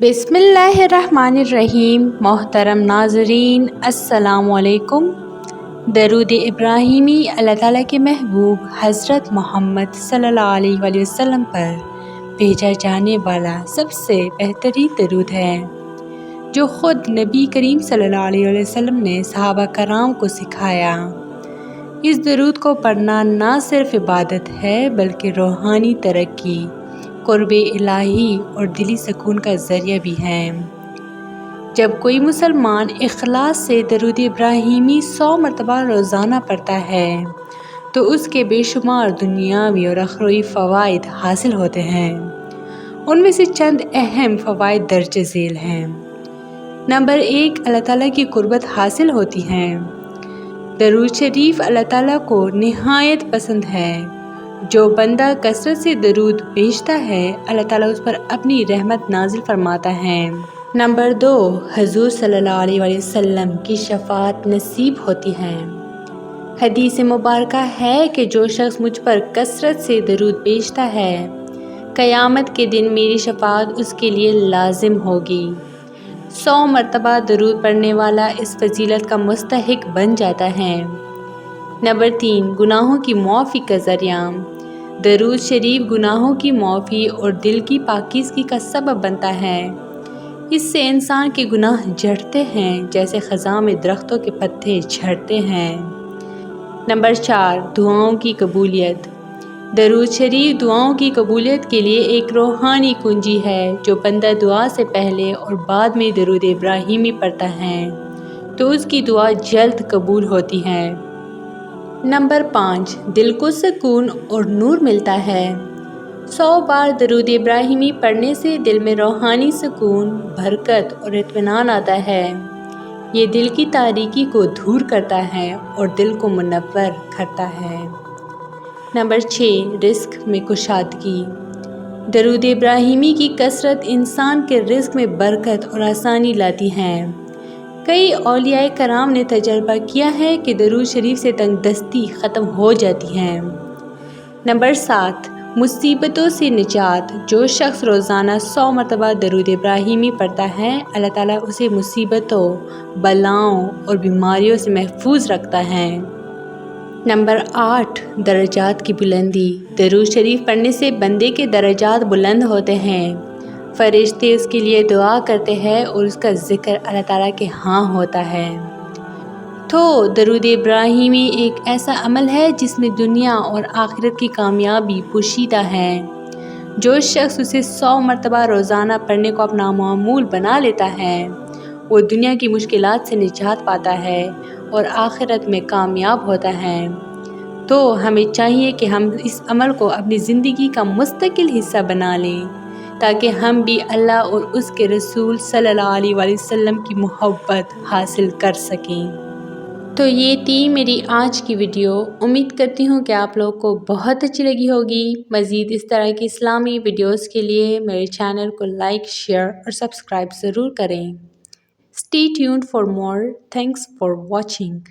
बिस्मिल्लाहिर्रहमानिर्रहीम। मोहतरम नाज़रीन, अस्सलाम वालेकुम। दरूद इब्राहिमी अल्लाह ताला के महबूब हज़रत मोहम्मद सल्लल्लाहु अलैहि वसल्लम पर भेजा जाने वाला सबसे बेहतरीन दरूद है, जो ख़ुद नबी करीम सल्लल्लाहु अलैहि वसल्लम ने सहाबा कराम को सिखाया। इस दरूद को पढ़ना ना सिर्फ इबादत है बल्कि रूहानी तरक्की, क़ुर्ब इलाही और दिली सुकून का ज़रिया भी है। जब कोई मुसलमान इखलास से दरूद इब्राहिमी 100 मरतबा रोज़ाना पढ़ता है तो उसके बेशुमार दुनियावी और अखरवी फ़वाइद हासिल होते हैं। उनमें से चंद अहम फ़वाइद दर्ज झेल हैं। नंबर 1, अल्लाह ताला की कुर्बत हासिल होती है। दरूद शरीफ अल्लाह ताला को निहायत पसंद है। जो बंदा कसरत से दरूद भेजता है, अल्लाह ताला उस पर अपनी रहमत नाजिल फरमाता है। नंबर 2, हुज़ूर सल्लल्लाहु अलैहि वसल्लम की शफ़ाअत नसीब होती है। हदीस मुबारका है कि जो शख्स मुझ पर कसरत से दरूद भेजता है, क़यामत के दिन मेरी शफ़ाअत उसके लिए लाजिम होगी। 100 मरतबा दरूद पढ़ने वाला इस फजीलत का मुस्तहिक बन जाता है। नंबर 3, गुनाहों की मुआफ़ी का ज़रिया। दरूद शरीफ गुनाहों की मुआफ़ी और दिल की पाकीज़गी का सबब बनता है। इससे इंसान के गुनाह झड़ते हैं जैसे ख़ज़ां में दरख्तों के पत्ते झड़ते हैं। नंबर 4, दुआओं की कबूलियत। दरूद शरीफ दुआओं की कबूलियत के लिए एक रूहानी कुंजी है। जो बंदा दुआ से पहले और बाद में दरूद इब्राहिमी पढ़ता है तो उसकी दुआ जल्द कबूल होती है। नंबर 5, दिल को सुकून और नूर मिलता है। 100 बार दरूद इब्राहिमी पढ़ने से दिल में रूहानी सुकून, बरकत और इत्मीनान आता है। ये दिल की तारीकी को दूर करता है और दिल को मुनव्वर करता है। नंबर 6, रिज़्क़ में कुशादगी। दरूद इब्राहिमी की कसरत इंसान के रिज़्क़ में बरकत और आसानी लाती है। कई औलियाए कराम ने तजर्बा किया है कि दरूद शरीफ से तंगदस्ती ख़त्म हो जाती है। नंबर 7, मुसीबतों से निजात। जो शख्स रोज़ाना 100 मरतबा दरूद इब्राहिमी पढ़ता है, अल्लाह ताला उसे मुसीबतों, बलाओं और बीमारियों से महफूज रखता है। नंबर 8, दर्जात की बुलंदी। दरूद शरीफ पढ़ने से बंदे के दर्जात बुलंद होते हैं। फ़रिश्ते उसके लिए दुआ करते हैं और उसका ज़िक्र अल्लाह ताला के हाँ होता है। तो दरूद इब्राहिमी एक ऐसा अमल है जिसमें दुनिया और आखिरत की कामयाबी पोशीदा है। जो शख्स उसे 100 मरतबा रोज़ाना पढ़ने को अपना मामूल बना लेता है, वो दुनिया की मुश्किलात से निजात पाता है और आखिरत में कामयाब होता है। तो हमें चाहिए कि हम इस अमल को अपनी ज़िंदगी का मुस्तकिल हिस्सा बना लें, ताकि हम भी अल्लाह और उसके रसूल सल्लल्लाहु अलैहि वसल्लम की मोहब्बत हासिल कर सकें। तो ये थी मेरी आज की वीडियो। उम्मीद करती हूँ कि आप लोगों को बहुत अच्छी लगी होगी। मज़ीद इस तरह की इस्लामी वीडियोस के लिए मेरे चैनल को लाइक, शेयर और सब्सक्राइब ज़रूर करें। Stay tuned for more. Thanks for watching.